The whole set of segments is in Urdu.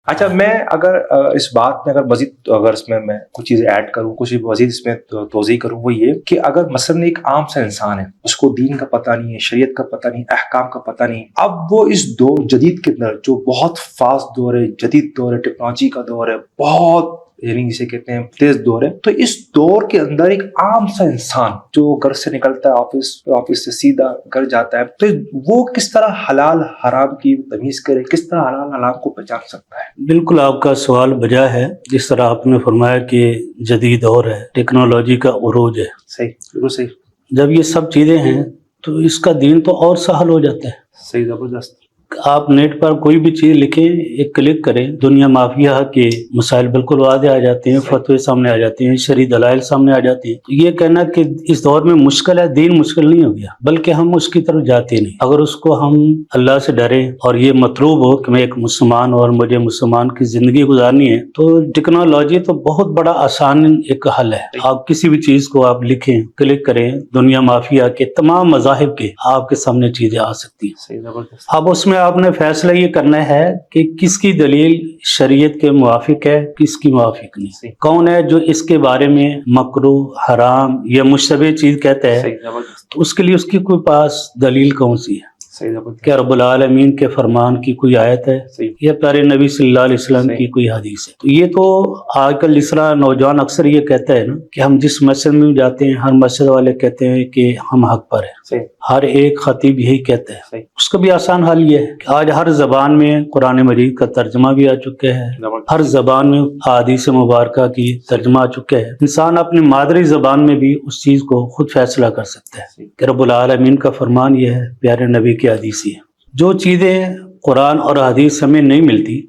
اچھا میں اگر اس بات میں اگر مزید اگر اس میں کچھ چیزیں ایڈ کروں، کچھ مزید اس میں توضیح کروں، وہ یہ کہ اگر مثلاً ایک عام سا انسان ہے، اس کو دین کا پتہ نہیں ہے، شریعت کا پتہ نہیں، احکام کا پتہ نہیں، اب وہ اس دور جدید کے اندر جو بہت فاسٹ دور ہے، جدید دور ہے، ٹیکنالوجی کا دور ہے، بہت یعنی جسے کہتے ہیں تیز دور ہے، تو اس دور کے اندر ایک عام سا انسان جو گھر سے نکلتا ہے، آفس سے سیدھا گھر جاتا ہے، تو وہ کس طرح حلال حرام کی تمیز کرے، کس طرح حلال حرام کو پہچان سکتا ہے؟ بالکل آپ کا سوال بجا ہے، جس طرح آپ نے فرمایا کہ جدید دور ہے، ٹیکنالوجی کا عروج ہے، صحیح، بالکل صحیح۔ جب یہ سب چیزیں ہیں تو اس کا دین تو اور سہل ہو جاتا ہے۔ صحیح، زبردست۔ آپ نیٹ پر کوئی بھی چیز لکھیں، ایک کلک کریں، دنیا مافیا کے مسائل بالکل واضح آ جاتے ہیں، فتوے سامنے آ جاتے ہیں، شرعی دلائل سامنے آ جاتے ہیں۔ تو یہ کہنا کہ اس دور میں مشکل ہے، دین مشکل نہیں ہو گیا، بلکہ ہم اس کی طرف جاتے نہیں۔ اگر اس کو ہم اللہ سے ڈریں اور یہ مطلوب ہو کہ میں ایک مسلمان اور مجھے مسلمان کی زندگی گزارنی ہے، تو ٹیکنالوجی تو بہت بڑا آسان ایک حل ہے۔ آپ کسی بھی چیز کو آپ لکھیں، کلک کریں، دنیا مافیا کے تمام مذاہب کے آپ کے سامنے چیزیں آ سکتی ہیں۔ صحیح، زبردست۔ اب اس میں آپ نے فیصلہ یہ کرنا ہے کہ کس کی دلیل شریعت کے موافق ہے، کس کی موافق نہیں، کون ہے جو اس کے بارے میں مکروہ، حرام یا مشتبہ چیز کہتا ہے، تو اس کے لیے اس کی کوئی پاس دلیل کون سی ہے؟ کیا رب العالمین کے فرمان کی کوئی آیت ہے یا پیارے نبی صلی اللہ علیہ وسلم کی کوئی حدیث ہے؟ تو یہ تو آج کل جس طرح نوجوان اکثر یہ کہتا ہے نا کہ ہم جس مسجد میں جاتے ہیں، ہر مسجد والے کہتے ہیں کہ ہم حق پر ہیں، ہر ایک خطیب یہی کہتا ہے۔ اس کا بھی آسان حل یہ ہے کہ آج ہر زبان میں قرآن مجید کا ترجمہ بھی آ چکا ہے، ہر زبان میں احادیث مبارکہ کی ترجمہ آ چکا ہے۔ انسان اپنی مادری زبان میں بھی اس چیز کو خود فیصلہ کر سکتا ہے کہ رب العالمین کا فرمان یہ ہے، پیارے نبی کی حدیث ہے۔ جو چیزیں قرآن اور حدیث ہمیں نہیں ملتی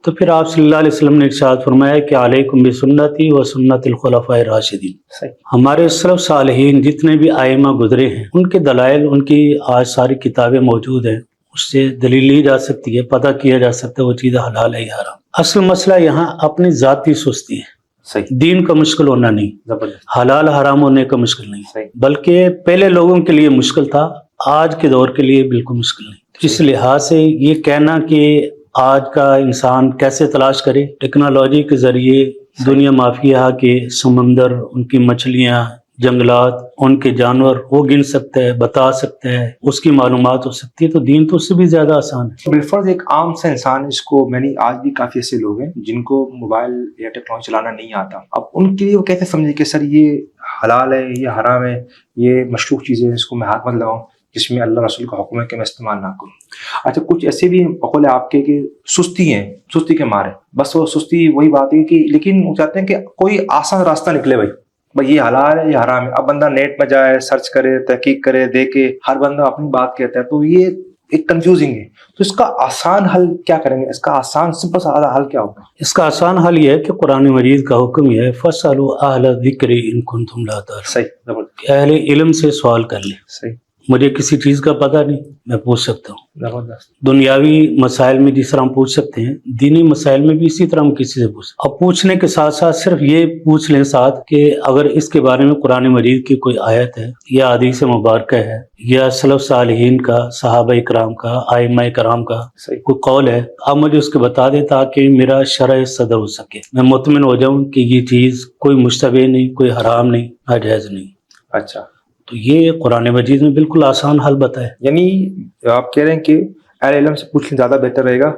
تو پھر آپ صلی اللہ علیہ وسلم نے ارشاد فرمایا کہ علیکم بسنتی و سنت الخلفاء الراشدین۔ ہمارے سلف صالحین جتنے بھی ائمہ گزرے ہیں، ان کے دلائل، ان کی آج ساری کتابیں موجود ہیں، اس سے دلیل لی جا سکتی ہے، پتہ کیا جا سکتا ہے وہ چیز حلال ہے یا حرام۔ اصل مسئلہ یہاں اپنی ذاتی سستی ہے، دین کا مشکل ہونا نہیں، حلال حرام ہونے کا مشکل نہیں، بلکہ پہلے لوگوں کے لیے مشکل تھا، آج کے دور کے لیے بالکل مشکل نہیں۔ اس لحاظ سے یہ کہنا کہ آج کا انسان کیسے تلاش کرے، ٹیکنالوجی کے ذریعے دنیا مافیا کے سمندر، ان کی مچھلیاں، جنگلات، ان کے جانور وہ گن سکتا ہے، بتا سکتا ہے، اس کی معلومات ہو سکتی ہے، تو دین تو اس سے بھی زیادہ آسان ہے۔ بالفرض ایک عام سا انسان، اس کو میں نے آج بھی کافی ایسے لوگ ہیں جن کو موبائل یا ٹیکنالوجی چلانا نہیں آتا، اب ان کے لیے وہ کیسے سمجھے کہ سر یہ حلال ہے، یہ حرام ہے، یہ مشروع چیز ہے، اس کو میں ہاتھ مت لگاؤں جس میں اللہ رسول کا حکم ہے کہ میں استعمال نہ کروں؟ اچھا کچھ ایسے بھی بقول آپ کے کہ سستی ہیں، سستی کے مارے، بس وہ سستی وہی بات ہے کہ لیکن وہ چاہتے ہیں کہ کوئی آسان راستہ نکلے، بھائی یہ حلال ہے یہ حرام ہے۔ اب بندہ نیٹ میں جائے، سرچ کرے، تحقیق کرے، دیکھے، ہر بندہ اپنی بات کہتا ہے، تو یہ ایک کنفیوزنگ ہے۔ تو اس کا آسان حل کیا کریں گے؟ اس کا آسان سمپل سادہ حل کیا ہوگا؟ اس کا آسان حل یہ ہے کہ قرآن مجید کا حکم یہ ہے فَاسْأَلُوا أَهْلَ الذِّكْرِ إِن كُنتُمْ لَا تَعْلَمُونَ۔ صحیح، اہل علم سے سوال کر لیں۔ صحیح، مجھے کسی چیز کا پتہ نہیں، میں پوچھ سکتا ہوں۔ زبردست۔ دنیاوی مسائل میں جس طرح ہم پوچھ سکتے ہیں، دینی مسائل میں بھی اسی طرح ہم کسی سے پوچھ سکتے ہیں۔ اب پوچھنے کے ساتھ ساتھ صرف یہ پوچھ لیں ساتھ کہ اگر اس کے بارے میں قرآن مجید کی کوئی آیت ہے یا حدیث مبارکہ ہے یا سلف صالحین کا، صحابہ کرام کا، ائمہ کرام کا کوئی قول ہے، آپ مجھے اس کے بتا دیں تاکہ میرا شرح صدر ہو سکے، میں مطمئن ہو جاؤں کہ یہ چیز کوئی مشتبہ نہیں، کوئی حرام نہیں، ناجائز نہیں۔ اچھا، تو یہ قرآن مجید میں بالکل آسان حل بتایا ہے۔ یعنی آپ کہہ رہے ہیں کہ اہل علم سے پوچھ لیں زیادہ بہتر رہے گا؟